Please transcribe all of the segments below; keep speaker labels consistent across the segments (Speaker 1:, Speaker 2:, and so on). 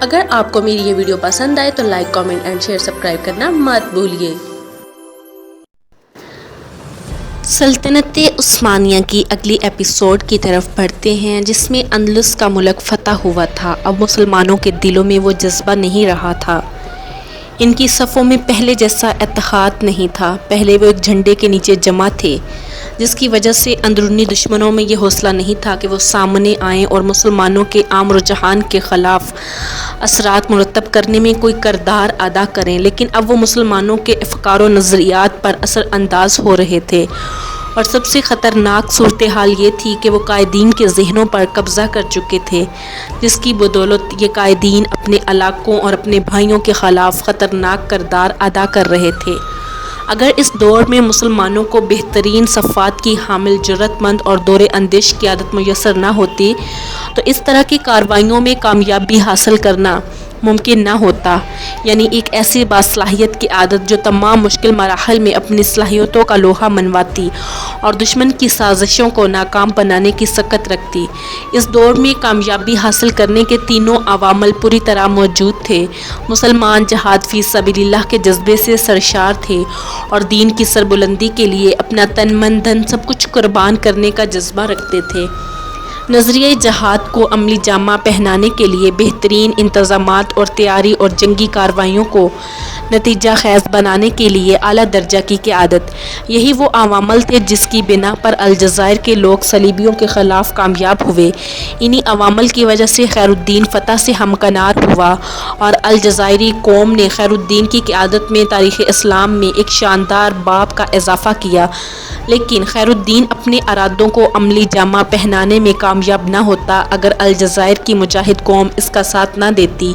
Speaker 1: اگر آپ کو میری یہ ویڈیو پسند آئے تو like, comment and share, subscribe کرنا مت بھولیے۔ سلطنت عثمانیہ کی اگلی ایپیسوڈ کی طرف بڑھتے ہیں، جس میں اندلس کا ملک فتح ہوا تھا۔ اب مسلمانوں کے دلوں میں وہ جذبہ نہیں رہا تھا، ان کی صفوں میں پہلے جیسا اتحاد نہیں تھا۔ پہلے وہ ایک جھنڈے کے نیچے جمع تھے، جس کی وجہ سے اندرونی دشمنوں میں یہ حوصلہ نہیں تھا کہ وہ سامنے آئیں اور مسلمانوں کے عام رجحان کے خلاف اثرات مرتب کرنے میں کوئی کردار ادا کریں، لیکن اب وہ مسلمانوں کے افکار و نظریات پر اثر انداز ہو رہے تھے، اور سب سے خطرناک صورتحال یہ تھی کہ وہ قائدین کے ذہنوں پر قبضہ کر چکے تھے، جس کی بدولت یہ قائدین اپنے علاقوں اور اپنے بھائیوں کے خلاف خطرناک کردار ادا کر رہے تھے۔ اگر اس دور میں مسلمانوں کو بہترین صفات کی حامل، جرأت مند اور دور اندیش قیادت میسر نہ ہوتی تو اس طرح کی کارروائیوں میں کامیابی حاصل کرنا ممکن نہ ہوتا، یعنی ایک ایسی باصلاحیت کی عادت جو تمام مشکل مراحل میں اپنی صلاحیتوں کا لوہا منواتی اور دشمن کی سازشوں کو ناکام بنانے کی سکت رکھتی۔ اس دور میں کامیابی حاصل کرنے کے تینوں عوامل پوری طرح موجود تھے۔ مسلمان جہاد فی سبیل اللہ کے جذبے سے سرشار تھے اور دین کی سربلندی کے لیے اپنا تن من دھن سب کچھ قربان کرنے کا جذبہ رکھتے تھے۔ نظریہ جہاد کو عملی جامہ پہنانے کے لیے بہترین انتظامات اور تیاری اور جنگی کارروائیوں کو نتیجہ خیز بنانے کے لیے اعلیٰ درجہ کی قیادت، یہی وہ عوامل تھے جس کی بنا پر الجزائر کے لوگ صلیبیوں کے خلاف کامیاب ہوئے۔ انہی عوامل کی وجہ سے خیر الدین فتح سے ہمکنار ہوا اور الجزائری قوم نے خیر الدین کی قیادت میں تاریخ اسلام میں ایک شاندار باب کا اضافہ کیا، لیکن خیر الدین اپنے ارادوں کو عملی جامہ پہنانے میں کامیاب نہ ہوتا اگر الجزائر کی مجاہد قوم اس کا ساتھ نہ دیتی،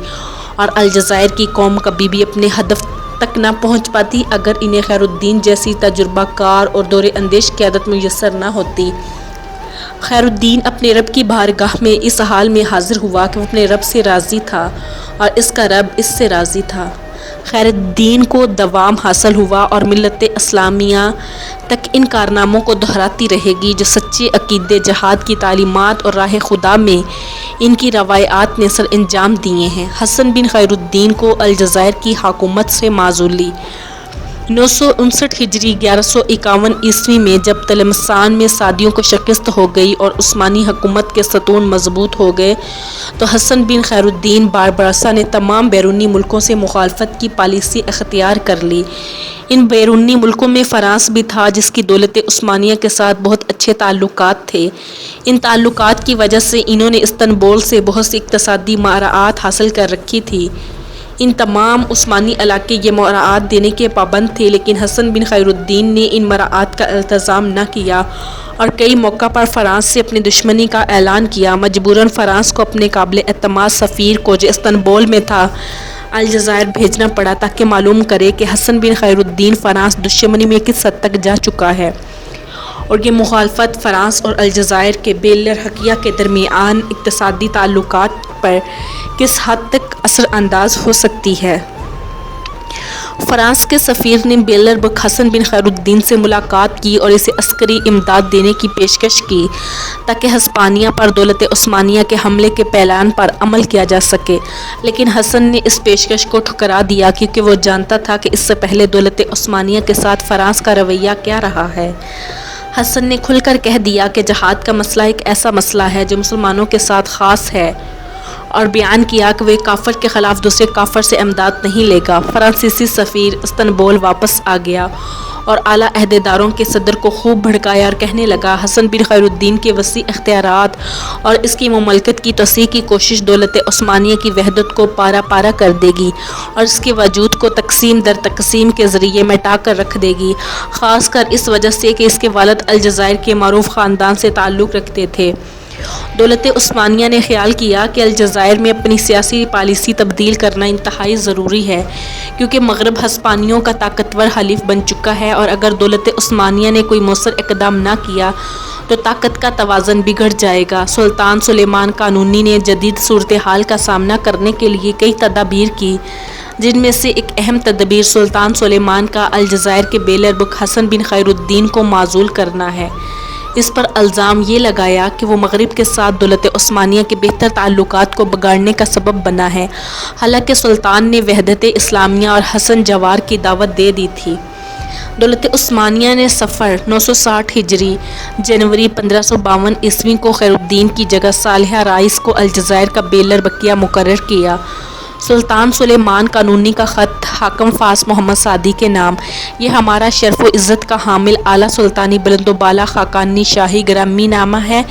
Speaker 1: اور الجزائر کی قوم کبھی بھی اپنے ہدف تک نہ پہنچ پاتی اگر انہیں خیر الدین جیسی تجربہ کار اور دور اندیش قیادت میسر نہ ہوتی۔ خیر الدین اپنے رب کی بارگاہ میں اس حال میں حاضر ہوا کہ وہ اپنے رب سے راضی تھا اور اس کا رب اس سے راضی تھا۔ خیر الدین کو دوام حاصل ہوا اور ملت اسلامیہ تک ان کارناموں کو دہراتی رہے گی جو سچے عقیدے، جہاد کی تعلیمات اور راہ خدا میں ان کی روایات نے سر انجام دیے ہیں۔ حسن بن خیر الدین کو الجزائر کی حکومت سے معزولی 959 ہجری 1151 عیسوی میں جب تلمسان میں صادیوں کو شکست ہو گئی اور عثمانی حکومت کے ستون مضبوط ہو گئے تو حسن بن خیر الدین باربرسا نے تمام بیرونی ملکوں سے مخالفت کی پالیسی اختیار کر لی۔ ان بیرونی ملکوں میں فرانس بھی تھا، جس کی دولت عثمانیہ کے ساتھ بہت اچھے تعلقات تھے۔ ان تعلقات کی وجہ سے انہوں نے استنبول سے بہت سی اقتصادی مراعات حاصل کر رکھی تھی۔ ان تمام عثمانی علاقے یہ مراعات دینے کے پابند تھے، لیکن حسن بن خیر الدین نے ان مراعات کا التزام نہ کیا اور کئی موقع پر فرانس سے اپنی دشمنی کا اعلان کیا۔ مجبوراً فرانس کو اپنے قابل اعتماد سفیر کو جو استنبول میں تھا الجزائر بھیجنا پڑا تاکہ معلوم کرے کہ حسن بن خیر الدین فرانس دشمنی میں کس حد تک جا چکا ہے اور یہ مخالفت فرانس اور الجزائر کے بیلر حقیہ کے درمیان اقتصادی تعلقات پر کس حد تک اثر انداز ہو سکتی ہے۔ فرانس کے سفیر نے بیلر بک حسن بن خیر الدین سے ملاقات کی اور اسے عسکری امداد دینے کی پیشکش کی تاکہ ہسپانیہ پر دولت عثمانیہ کے حملے کے پلان پر عمل کیا جا سکے، لیکن حسن نے اس پیشکش کو ٹھکرا دیا کیونکہ وہ جانتا تھا کہ اس سے پہلے دولت عثمانیہ کے ساتھ فرانس کا رویہ کیا رہا ہے۔ حسن نے کھل کر کہہ دیا کہ جہاد کا مسئلہ ایک ایسا مسئلہ ہے جو مسلمانوں کے ساتھ خاص ہے، اور بیان کیا کہ وہ ایک کافر کے خلاف دوسرے کافر سے امداد نہیں لے گا۔ فرانسیسی سفیر استنبول واپس آ گیا اور اعلیٰ عہدیداروں کے صدر کو خوب بھڑکایا اور کہنے لگا، حسن بن خیر الدین کے وسیع اختیارات اور اس کی مملکت کی توسیع کی کوشش دولت عثمانیہ کی وحدت کو پارا پارا کر دے گی اور اس کے وجود کو تقسیم در تقسیم کے ذریعے مٹا کر رکھ دے گی، خاص کر اس وجہ سے کہ اس کے والد الجزائر کے معروف خاندان سے تعلق رکھتے تھے۔ دولت عثمانیہ نے خیال کیا کہ الجزائر میں اپنی سیاسی پالیسی تبدیل کرنا انتہائی ضروری ہے، کیونکہ مغرب ہسپانیوں کا طاقتور حلیف بن چکا ہے اور اگر دولت عثمانیہ نے کوئی مؤثر اقدام نہ کیا تو طاقت کا توازن بگڑ جائے گا۔ سلطان سلیمان قانونی نے جدید صورتحال کا سامنا کرنے کے لیے کئی تدابیر کی، جن میں سے ایک اہم تدبیر سلطان سلیمان کا الجزائر کے بیلر بک حسن بن خیر الدین کو معزول کرنا ہے۔ اس پر الزام یہ لگایا کہ وہ مغرب کے ساتھ دولت عثمانیہ کے بہتر تعلقات کو بگاڑنے کا سبب بنا ہے، حالانکہ سلطان نے وحدت اسلامیہ اور حسن جوار کی دعوت دے دی تھی۔ دولت عثمانیہ نے صفر 960 ہجری جنوری 1552 عیسوی کو خیر الدین کی جگہ صالح رائس کو الجزائر کا بیلر بکیہ مقرر کیا۔ سلطان سلیمان قانونی کا خط حاکم فاس محمد سعدی کے نام، یہ ہمارا شرف و عزت کا حامل اعلیٰ سلطانی بلند و بالا خاقانی شاہی گرامی نامہ ہے،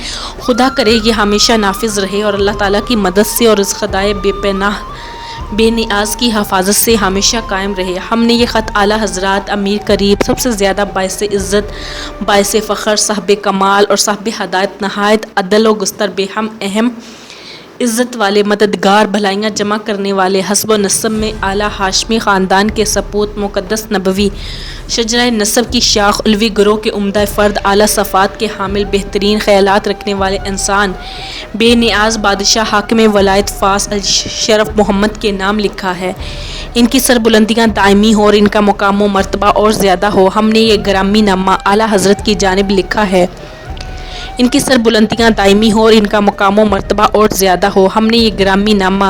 Speaker 1: خدا کرے یہ ہمیشہ نافذ رہے اور اللہ تعالیٰ کی مدد سے اور اس خدائے بے پناہ بے نیاز کی حفاظت سے ہمیشہ قائم رہے۔ ہم نے یہ خط اعلیٰ حضرات امیر قریب سب سے زیادہ باعث عزت، باعث فخر، صاحب کمال اور صاحب ہدایت، نہایت عدل و گستر بے ہم اہم عزت والے، مددگار، بھلائیاں جمع کرنے والے، حسب و نسب میں اعلیٰ ہاشمی خاندان کے سپوت، مقدس نبوی شجرہ نسب کی شاخ، علوی گروہ کے عمدہ فرد، اعلیٰ صفات کے حامل، بہترین خیالات رکھنے والے انسان، بے نیاز بادشاہ حاکم ولایت فاس الشرف محمد کے نام لکھا ہے۔ ان کی سربلندیاں دائمی ہو اور ان کا مقام و مرتبہ اور زیادہ ہو۔ ہم نے یہ گرامی نامہ اعلیٰ حضرت کی جانب لکھا ہے۔ ان کی سربلندیاں دائمی ہو اور ان کا مقام و مرتبہ اور زیادہ ہو۔ ہم نے یہ گرامی نامہ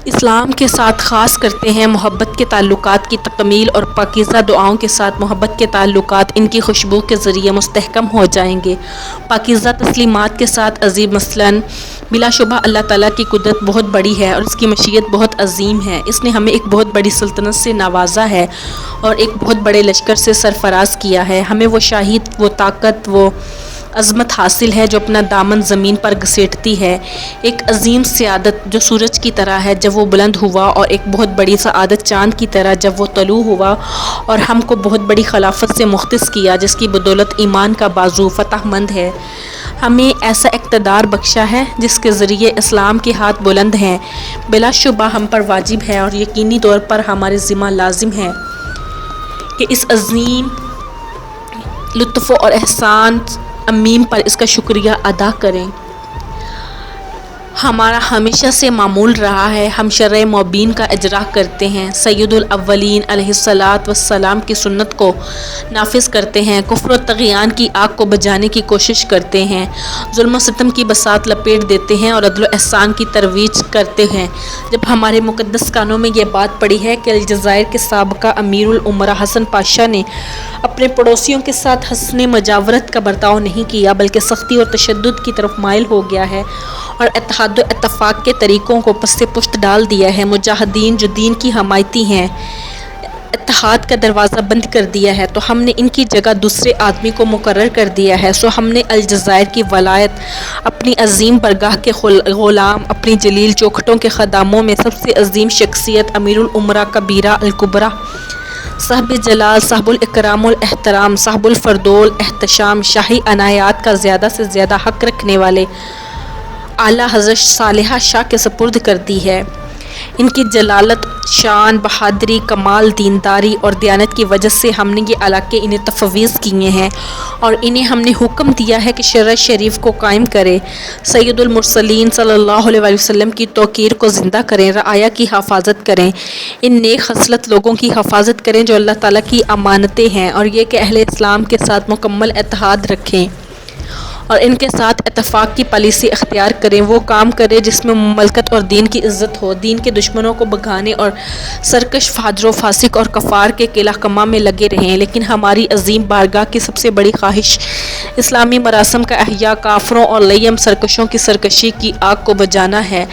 Speaker 1: اسلام کے ساتھ خاص کرتے ہیں محبت کے تعلقات کی تکمیل اور پاکیزہ دعاؤں کے ساتھ محبت کے تعلقات ان کی خوشبو کے ذریعے مستحکم ہو جائیں گے۔ پاکیزہ تسلیمات کے ساتھ عظیم مثلاً بلا شبہ اللہ تعالیٰ کی قدرت بہت بڑی ہے اور اس کی مشیت بہت عظیم ہے۔ اس نے ہمیں ایک بہت بڑی سلطنت سے نوازا ہے اور ایک بہت بڑے لشکر سے سرفراز کیا ہے۔ ہمیں وہ شاہد، وہ طاقت، وہ عظمت حاصل ہے جو اپنا دامن زمین پر گھسیٹتی ہے، ایک عظیم سعادت جو سورج کی طرح ہے جب وہ بلند ہوا، اور ایک بہت بڑی سعادت چاند کی طرح جب وہ طلوع ہوا اور ہم کو بہت بڑی خلافت سے مختص کیا، جس کی بدولت ایمان کا بازو فتح مند ہے۔ ہمیں ایسا اقتدار بخشا ہے جس کے ذریعے اسلام کے ہاتھ بلند ہیں۔ بلا شبہ ہم پر واجب ہے اور یقینی طور پر ہمارے ذمہ لازم ہے کہ اس عظیم لطف اور احسان عمیم پر اس کا شکریہ ادا کریں۔ ہمارا ہمیشہ سے معمول رہا ہے، ہم شرع مبین کا اجرا کرتے ہیں، سید الاولین علیہ الصلاۃ والسلام کی سنت کو نافذ کرتے ہیں، کفر و طغیان کی آگ کو بجھانے کی کوشش کرتے ہیں، ظلم و ستم کی بساط لپیٹ دیتے ہیں اور عدل و احسان کی ترویج کرتے ہیں۔ جب ہمارے مقدس کانوں میں یہ بات پڑی ہے کہ الجزائر کے سابقہ امیر الامراء حسن پاشا نے اپنے پڑوسیوں کے ساتھ حسن مجاورت کا برتاؤ نہیں کیا بلکہ سختی اور تشدد کی طرف مائل ہو گیا ہے اور اتحاد و اتفاق کے طریقوں کو پس پشت ڈال دیا ہے، مجاہدین جو دین کی حمایتی ہیں اتحاد کا دروازہ بند کر دیا ہے، تو ہم نے ان کی جگہ دوسرے آدمی کو مقرر کر دیا ہے۔ سو ہم نے الجزائر کی ولایت اپنی عظیم برگاہ کے غلام، اپنی جلیل چوکھٹوں کے خداموں میں سب سے عظیم شخصیت امیر الامراء کبیرہ الکبریٰ، صاحب جلال، صاحب الاکرام والاحترام، صاحب الفضول احتشام، شاہی عنایات کا زیادہ سے زیادہ حق رکھنے والے اعلیٰ حضرت صالحہ شاہ کے سپرد کر دی ہے۔ ان کی جلالت، شان، بہادری، کمال، دینداری اور دیانت کی وجہ سے ہم نے یہ علاقے انہیں تفویض کیے ہیں اور انہیں ہم نے حکم دیا ہے کہ شرع شریف کو قائم کرے، سید المرسلین صلی اللہ علیہ وسلم کی توقیر کو زندہ کریں، رعایا کی حفاظت کریں، ان نیک خصلت لوگوں کی حفاظت کریں جو اللہ تعالیٰ کی امانتیں ہیں، اور یہ کہ اہل اسلام کے ساتھ مکمل اتحاد رکھیں اور ان کے ساتھ اتفاق کی پالیسی اختیار کریں، وہ کام کرے جس میں مملکت اور دین کی عزت ہو، دین کے دشمنوں کو بھگانے اور سرکش فاجر و فاسق اور کفار کے قلع کما میں لگے رہیں۔ لیکن ہماری عظیم بارگاہ کی سب سے بڑی خواہش اسلامی مراسم کا احیاء، کافروں اور لیم سرکشوں کی سرکشی کی آگ کو بجھانا ہے،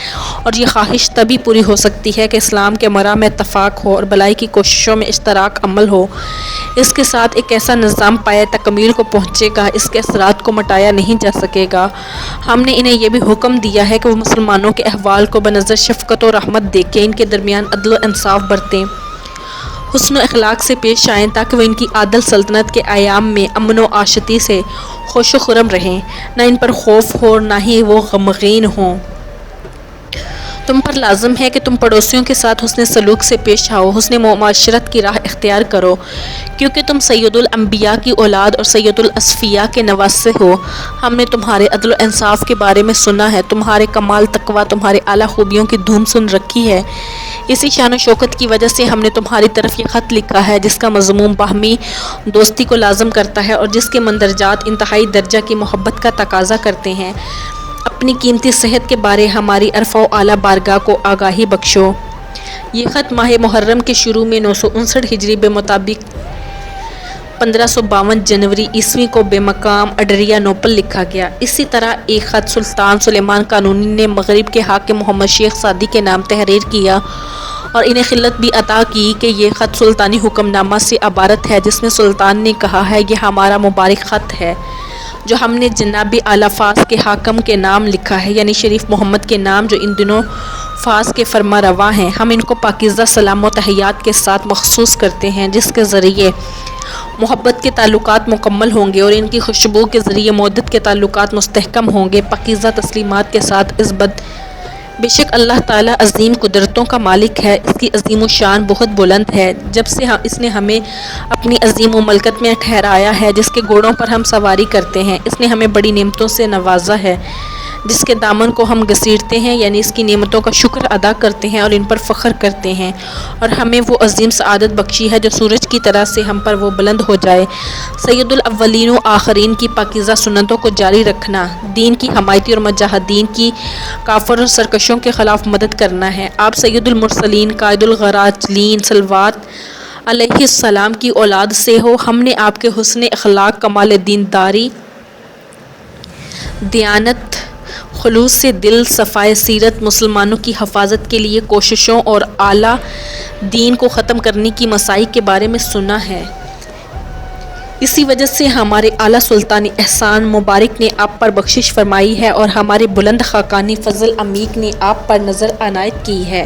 Speaker 1: اور یہ خواہش تبھی پوری ہو سکتی ہے کہ اسلام کے مرا میں اتفاق ہو اور بھلائی کی کوششوں میں اشتراک عمل ہو، اس کے ساتھ ایک ایسا نظام پائے تکمیل کو پہنچے گا، اس کے اثرات کو مٹایا نہیں جا سکے گا۔ ہم نے انہیں یہ بھی حکم دیا ہے کہ وہ مسلمانوں کے احوال کو بنظر شفقت و رحمت دیکھیں، ان کے درمیان عدل و انصاف برتیں، حسن و اخلاق سے پیش آئیں، تاکہ وہ ان کی عادل سلطنت کے ایام میں امن و عاشتی سے خوش و خرم رہیں، نہ ان پر خوف ہو اور نہ ہی وہ غمگین ہوں۔ تم پر لازم ہے کہ تم پڑوسیوں کے ساتھ حسن سلوک سے پیش آؤ، حسن معاشرت کی راہ اختیار کرو، کیونکہ تم سید الانبیاء کی اولاد اور سید الاصفیاء کے نواسے ہو۔ ہم نے تمہارے عدل و انصاف کے بارے میں سنا ہے، تمہارے کمال تقویٰ، تمہارے اعلیٰ خوبیوں کی دھوم سن رکھی ہے۔ اسی شان و شوکت کی وجہ سے ہم نے تمہاری طرف یہ خط لکھا ہے، جس کا مضمون باہمی دوستی کو لازم کرتا ہے اور جس کے مندرجات انتہائی درجہ کی محبت کا تقاضا کرتے ہیں۔ اپنی قیمتی صحت کے بارے ہماری ارفع و اعلیٰ بارگاہ کو آگاہی بخشو۔ یہ خط ماہ محرم کے شروع میں 959 ہجری بمطابق 1552 جنوری عیسوی کو بے مقام اڈریا نوپل لکھا گیا۔ اسی طرح ایک خط سلطان سلیمان قانونی نے مغرب کے حاکم محمد شیخ سعدی کے نام تحریر کیا اور انہیں خلت بھی عطا کی کہ یہ خط سلطانی حکم نامہ سے عبارت ہے، جس میں سلطان نے کہا ہے، یہ ہمارا مبارک خط ہے جو ہم نے جناب اعلیٰ فاس کے حاکم کے نام لکھا ہے، یعنی شریف محمد کے نام، جو ان دنوں فاس کے فرما روا ہیں۔ ہم ان کو پاکیزہ سلام و تحیات کے ساتھ مخصوص کرتے ہیں، جس کے ذریعے محبت کے تعلقات مکمل ہوں گے اور ان کی خوشبو کے ذریعے مودت کے تعلقات مستحکم ہوں گے۔ پاکیزہ تسلیمات کے ساتھ بے شک اللہ تعالیٰ عظیم قدرتوں کا مالک ہے، اس کی عظیم و شان بہت بلند ہے۔ جب سے اس نے ہمیں اپنی عظیم و ملکت میں ٹھہرایا ہے، جس کے گھوڑوں پر ہم سواری کرتے ہیں، اس نے ہمیں بڑی نعمتوں سے نوازا ہے، جس کے دامن کو ہم گھسیٹتے ہیں، یعنی اس کی نعمتوں کا شکر ادا کرتے ہیں اور ان پر فخر کرتے ہیں، اور ہمیں وہ عظیم سعادت بخشی ہے جو سورج کی طرح سے ہم پر وہ بلند ہو جائے۔ سید الاولین و آخرین کی پاکیزہ سنتوں کو جاری رکھنا، دین کی حمایتی اور مجاہدین کی کافر اور سرکشوں کے خلاف مدد کرنا ہے۔ آپ سید المرسلین قائد الغراجلین صلوات علیہ السلام کی اولاد سے ہو۔ ہم نے آپ کے حسن اخلاق، کمال دینداری، دیانت، خلوص سے دل، صفائے سیرت، مسلمانوں کی حفاظت کے لیے کوششوں اور اعلیٰ دین کو ختم کرنے کی مساعی کے بارے میں سنا ہے۔ اسی وجہ سے ہمارے اعلیٰ سلطانی احسان مبارک نے آپ پر بخشش فرمائی ہے اور ہمارے بلند خاقانی فضل عمیق نے آپ پر نظر عنایت کی ہے،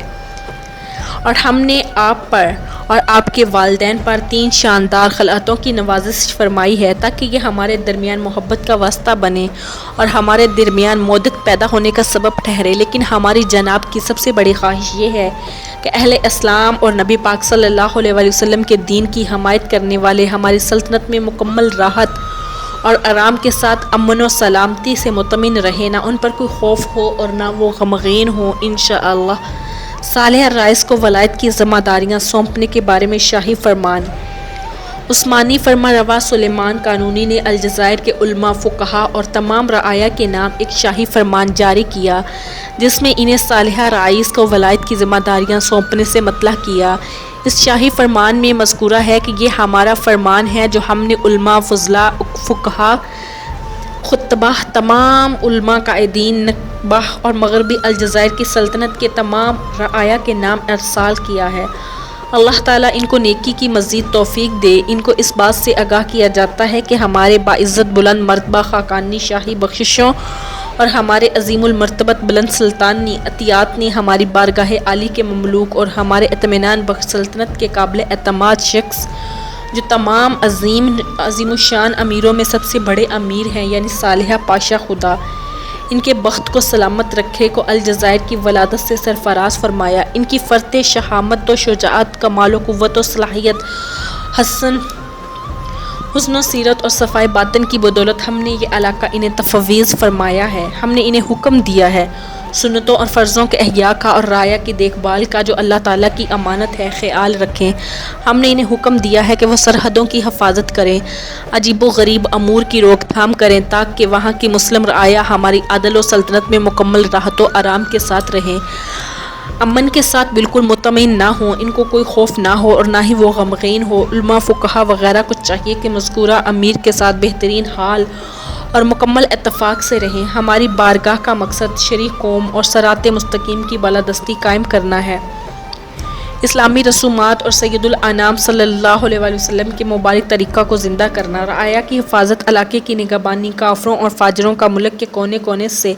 Speaker 1: اور ہم نے آپ پر اور آپ کے والدین پر 3 شاندار خلعتوں کی نوازش فرمائی ہے، تاکہ یہ ہمارے درمیان محبت کا واسطہ بنے اور ہمارے درمیان مودت پیدا ہونے کا سبب ٹھہرے۔ لیکن ہماری جناب کی سب سے بڑی خواہش یہ ہے کہ اہل اسلام اور نبی پاک صلی اللہ علیہ وسلم کے دین کی حمایت کرنے والے ہماری سلطنت میں مکمل راحت اور آرام کے ساتھ امن و سلامتی سے مطمئن رہیں، نہ ان پر کوئی خوف ہو اور نہ وہ غمگین ہوں۔ انشاءاللہ صالح رائس کو ولایت کی ذمہ داریاں سونپنے کے بارے میں شاہی فرمان۔ عثمانی فرما روا سلیمان قانونی نے الجزائر کے علماء، فقہا اور تمام رعایا کے نام ایک شاہی فرمان جاری کیا، جس میں انہیں صالحہ رائس کو ولایت کی ذمہ داریاں سونپنے سے مطلع کیا۔ اس شاہی فرمان میں مذکورہ ہے کہ یہ ہمارا فرمان ہے جو ہم نے علماء، فضلاء، فقہا، خطباء، تمام علماء، قائدین، نقباء اور مغربی الجزائر کی سلطنت کے تمام رعایا کے نام ارسال کیا ہے۔ اللہ تعالیٰ ان کو نیکی کی مزید توفیق دے۔ ان کو اس بات سے آگاہ کیا جاتا ہے کہ ہمارے باعزت بلند مرتبہ خاقانی شاہی بخششوں اور ہمارے عظیم المرتبت بلند سلطانی عطیات نے ہماری بارگاہ عالی کے مملوک اور ہمارے اطمینان بخش سلطنت کے قابل اعتماد شخص، جو تمام عظیم الشان امیروں میں سب سے بڑے امیر ہیں، یعنی صالحہ پاشا خدا ان کے بخت کو سلامت رکھے، کو الجزائر کی ولادت سے سرفراز فرمایا۔ ان کی فرط شہامت و شجاعت، کمال و قوت و صلاحیت، حسن و سیرت اور صفائے باطن کی بدولت ہم نے یہ علاقہ انہیں تفویض فرمایا ہے۔ ہم نے انہیں حکم دیا ہے سنتوں اور فرضوں کے احیاء کا اور رعایا کی دیکھ بھال کا، جو اللہ تعالیٰ کی امانت ہے، خیال رکھیں۔ ہم نے انہیں حکم دیا ہے کہ وہ سرحدوں کی حفاظت کریں، عجیب و غریب امور کی روک تھام کریں، تاکہ وہاں کی مسلم رعایا ہماری عدل و سلطنت میں مکمل راحت و آرام کے ساتھ رہیں، امن کے ساتھ بالکل مطمئن نہ ہوں، ان کو کوئی خوف نہ ہو اور نہ ہی وہ غمگین ہو۔ علماء، فقہا وغیرہ کو چاہیے کہ مذکورہ امیر کے ساتھ بہترین حال اور مکمل اتفاق سے رہیں۔ ہماری بارگاہ کا مقصد شرعی قوم اور صراط مستقیم کی بالادستی قائم کرنا ہے، اسلامی رسومات اور سید الانام صلی اللہ علیہ وسلم کے مبارک طریقہ کو زندہ کرنا، رعایا کی حفاظت، علاقے کی نگہبانی، کافروں اور فاجروں کا ملک کے کونے کونے سے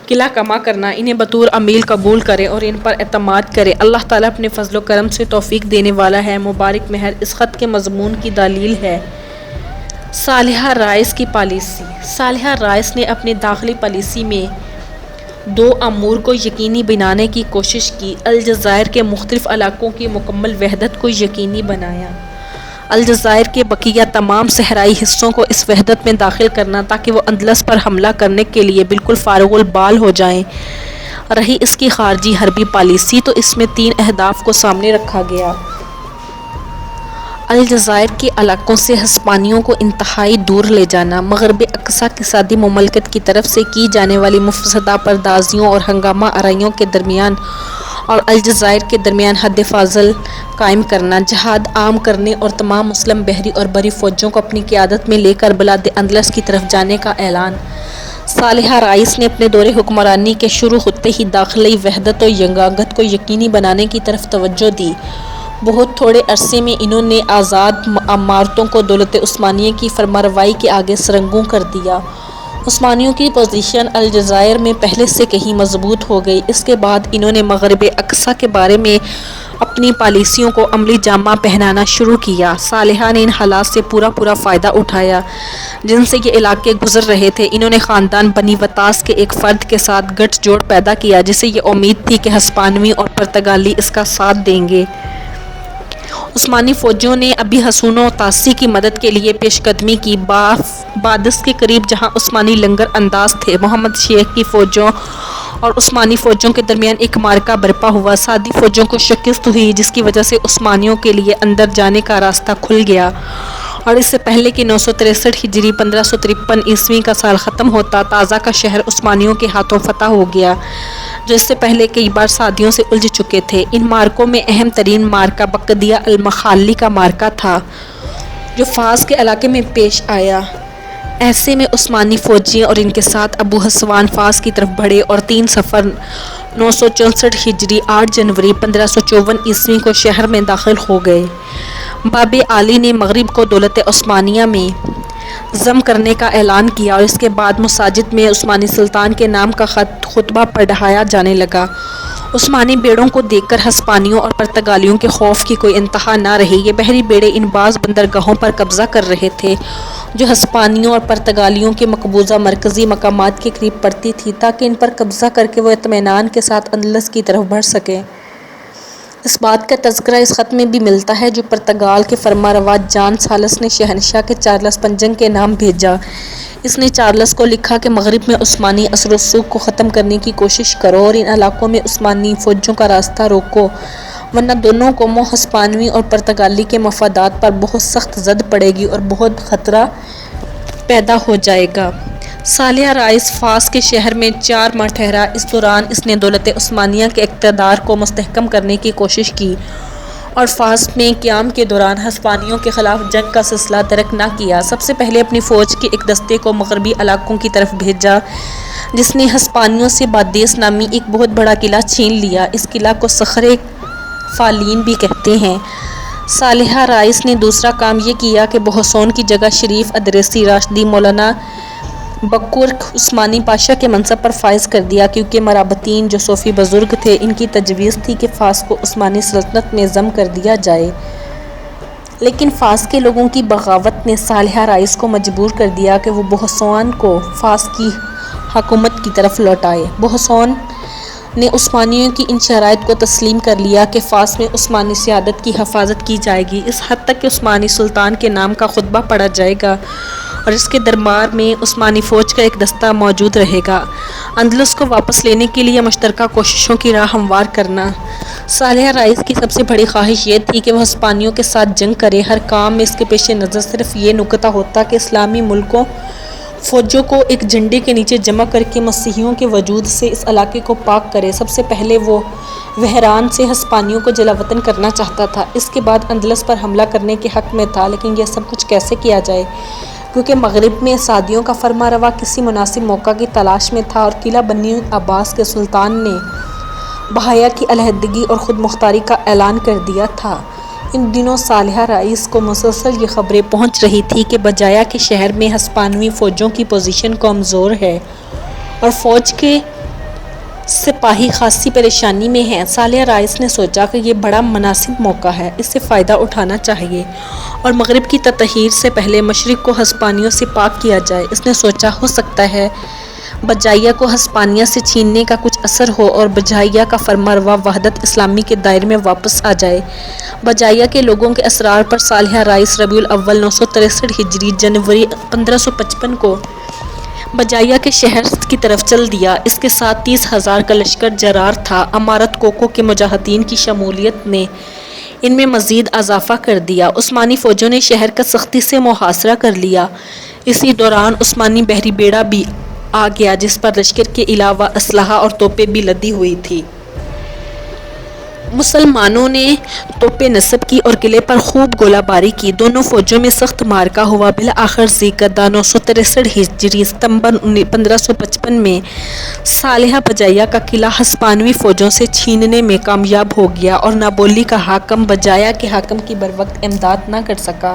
Speaker 1: قلعہ کما کرنا، انہیں بطور امیل قبول کرے اور ان پر اعتماد کرے۔ اللہ تعالیٰ اپنے فضل و کرم سے توفیق دینے والا ہے۔ مبارک مہر اس خط کے مضمون کی دلیل ہے۔ صالحہ رائس کی پالیسی۔ صالحہ رائس نے اپنی داخلی پالیسی میں دو امور کو یقینی بنانے کی کوشش کی۔ الجزائر کے مختلف علاقوں کی مکمل وحدت کو یقینی بنایا۔ الجزائر کے بقیہ تمام صحرائی حصوں کو اس وحدت میں داخل کرنا تاکہ وہ اندلس پر حملہ کرنے کے لیے بالکل فارغ البال ہو جائیں۔ رہی اس کی خارجی حربی پالیسی تو اس میں 3 اہداف کو سامنے رکھا گیا۔ الجزائر کے علاقوں سے ہسپانویوں کو انتہائی دور لے جانا، مغرب اقصیٰ کی سعودی مملکت کی طرف سے کی جانے والی مفسدہ پردازیوں اور ہنگامہ آرائیوں کے درمیان اور الجزائر کے درمیان حد فاصل قائم کرنا، جہاد عام کرنے اور تمام مسلم بحری اور بری فوجوں کو اپنی قیادت میں لے کر بلاد اندلس کی طرف جانے کا اعلان۔ صالحہ رائس نے اپنے دور حکمرانی کے شروع ہوتے ہی داخلی وحدت و یگانگت کو یقینی بنانے کی طرف توجہ دی۔ بہت تھوڑے عرصے میں انہوں نے آزاد امارتوں کو دولت عثمانیہ کی فرمانروائی کے آگے سرنگوں کر دیا۔ عثمانیوں کی پوزیشن الجزائر میں پہلے سے کہیں مضبوط ہو گئی۔ اس کے بعد انہوں نے مغرب اقصیٰ کے بارے میں اپنی پالیسیوں کو عملی جامہ پہنانا شروع کیا۔ صالحہ نے ان حالات سے پورا فائدہ اٹھایا جن سے یہ علاقے گزر رہے تھے۔ انہوں نے خاندان بنی وطاس کے ایک فرد کے ساتھ گٹھ جوڑ پیدا کیا جسے یہ امید تھی کہ ہسپانوی اور پرتگالی اس کا ساتھ دیں گے۔ عثمانی فوجیوں نے ابی حصون و طاسی کی مدد کے لیے پیش قدمی کی۔ بادس کے قریب جہاں عثمانی لنگر انداز تھے، محمد شیخ کی فوجوں اور عثمانی فوجوں کے درمیان ایک معرکہ برپا ہوا۔ سعودی فوجوں کو شکست ہوئی جس کی وجہ سے عثمانیوں کے لیے اندر جانے کا راستہ کھل گیا، اور اس سے پہلے کہ 963 ہجری 1553 عیسوی کا سال ختم ہوتا، تازہ کا شہر عثمانیوں کے ہاتھوں فتح ہو گیا جو اس سے پہلے کئی بار صعیدیوں سے الجھ چکے تھے۔ ان معرکوں میں اہم ترین معرکہ بقدیہ المخالی کا معرکہ تھا جو فاس کے علاقے میں پیش آیا۔ ایسے میں عثمانی فوجی اور ان کے ساتھ ابو حسوان فاس کی طرف بڑھے اور 3 صفر 964 ہجری 8 جنوری 1554 عیسوی کو شہر میں داخل ہو گئے۔ باب عالی نے مغرب کو دولت عثمانیہ میں ضم کرنے کا اعلان کیا اور اس کے بعد مساجد میں عثمانی سلطان کے نام کا خطبہ پڑھایا جانے لگا۔ عثمانی بیڑوں کو دیکھ کر ہسپانویوں اور پرتگالیوں کے خوف کی کوئی انتہا نہ رہی۔ یہ بحری بیڑیں ان بعض بندرگاہوں پر قبضہ کر رہے تھے جو ہسپانویوں اور پرتگالیوں کے مقبوضہ مرکزی مقامات کے قریب پڑتی تھی تاکہ ان پر قبضہ کر کے وہ اطمینان کے ساتھ اندلس کی طرف بڑھ سکیں۔ اس بات کا تذکرہ اس خط میں بھی ملتا ہے جو پرتگال کے فرمانروا جان سالس نے شہنشاہ کے چارلس پنجم کے نام بھیجا۔ اس نے چارلس کو لکھا کہ مغرب میں عثمانی اثر و رسوخ کو ختم کرنے کی کوشش کرو اور ان علاقوں میں عثمانی فوجوں کا راستہ روکو، ورنہ دونوں قوموں ہسپانوی اور پرتگالی کے مفادات پر بہت سخت زد پڑے گی اور بہت خطرہ پیدا ہو جائے گا۔ صالحہ رائس فاس کے شہر میں 4 ماہ ٹھہرا۔ اس دوران اس نے دولت عثمانیہ کے اقتدار کو مستحکم کرنے کی کوشش کی اور فاس میں قیام کے دوران ہسپانویوں کے خلاف جنگ کا سلسلہ ترک نہ کیا۔ سب سے پہلے اپنی فوج کے ایک دستے کو مغربی علاقوں کی طرف بھیجا جس نے ہسپانویوں سے بادیس نامی ایک بہت بڑا قلعہ چھین لیا۔ اس قلعہ کو صخرِ فالین بھی کہتے ہیں۔ صالحہ رائس نے دوسرا کام یہ کیا کہ بوہسون کی جگہ شریف ادریسی راشدی مولانا بکر عثمانی پاشا کے منصب پر فائز کر دیا، کیونکہ مرابطین جو صوفی بزرگ تھے ان کی تجویز تھی کہ فاس کو عثمانی سلطنت میں ضم کر دیا جائے، لیکن فاس کے لوگوں کی بغاوت نے صالحہ رائس کو مجبور کر دیا کہ وہ بوہسون کو فاس کی حکومت کی طرف لوٹائے۔ بوہسون نے عثمانیوں کی ان شرائط کو تسلیم کر لیا کہ فاس میں عثمانی سیادت کی حفاظت کی جائے گی، اس حد تک کہ عثمانی سلطان کے نام کا خطبہ پڑھا جائے گا اور اس کے دربار میں عثمانی فوج کا ایک دستہ موجود رہے گا۔ اندلس کو واپس لینے کے لیے مشترکہ کوششوں کی راہ ہموار کرنا۔ صالحہ رائس کی سب سے بڑی خواہش یہ تھی کہ وہ ہسپانویوں کے ساتھ جنگ کرے۔ ہر کام میں اس کے پیش نظر صرف یہ نکتہ ہوتا کہ اسلامی ملکوں فوجوں کو ایک جھنڈے کے نیچے جمع کر کے مسیحیوں کے وجود سے اس علاقے کو پاک کرے۔ سب سے پہلے وہ وہران سے ہسپانویوں کو جلا وطن کرنا چاہتا تھا، اس کے بعد اندلس پر حملہ کرنے کے حق میں تھا، لیکن یہ سب کچھ کیسے کیا جائے کیونکہ مغرب میں صعیدیوں کا فرمانروا کسی مناسب موقع کی تلاش میں تھا اور قلعہ بنی عباس کے سلطان نے بہایا کی علیحدگی اور خود مختاری کا اعلان کر دیا تھا۔ ان دنوں صالحہ رائس کو مسلسل یہ خبریں پہنچ رہی تھی کہ بجایا کہ شہر میں ہسپانوی فوجوں کی پوزیشن کمزور ہے اور فوج کے سپاہی خاصی پریشانی میں ہیں، صالحہ رائس نے سوچا کہ یہ بڑا مناسب موقع ہے، اس سے فائدہ اٹھانا چاہیے اور مغرب کی تطہیر سے پہلے مشرق کو ہسپانویوں سے پاک کیا جائے۔ اس نے سوچا ہو سکتا ہے بجائیہ کو ہسپانیہ سے چھیننے کا کچھ اثر ہو اور بجائیہ کا فرمانروا وحدت اسلامی کے دائرے میں واپس آ جائے۔ بجائیہ کے لوگوں کے اصرار پر سالہ رئیس ربیع الاول 963 ہجری جنوری 1555 کو بجائیہ کے شہر کی طرف چل دیا۔ اس کے ساتھ 30,000 کا لشکر جرار تھا۔ امارت کوکو کے مجاہدین کی شمولیت نے ان میں مزید اضافہ کر دیا۔ عثمانی فوجوں نے شہر کا سختی سے محاصرہ کر لیا۔ اسی دوران عثمانی بحری بیڑا بھی آ گیا جس پر لشکر کے علاوہ اسلحہ اور توپیں بھی لدی ہوئی تھیں۔ مسلمانوں نے توپیں نصب کی اور قلعے پر خوب گولہ باری کی۔ دونوں فوجوں میں سخت معرکہ ہوا۔ بالآخر ذی القعدہ 963 ہجری ستمبر 1555 میں صالح بجائیہ کا قلعہ ہسپانوی فوجوں سے چھیننے میں کامیاب ہو گیا اور ناپولی کا حاکم بجائیہ کے حاکم کی بروقت امداد نہ کر سکا۔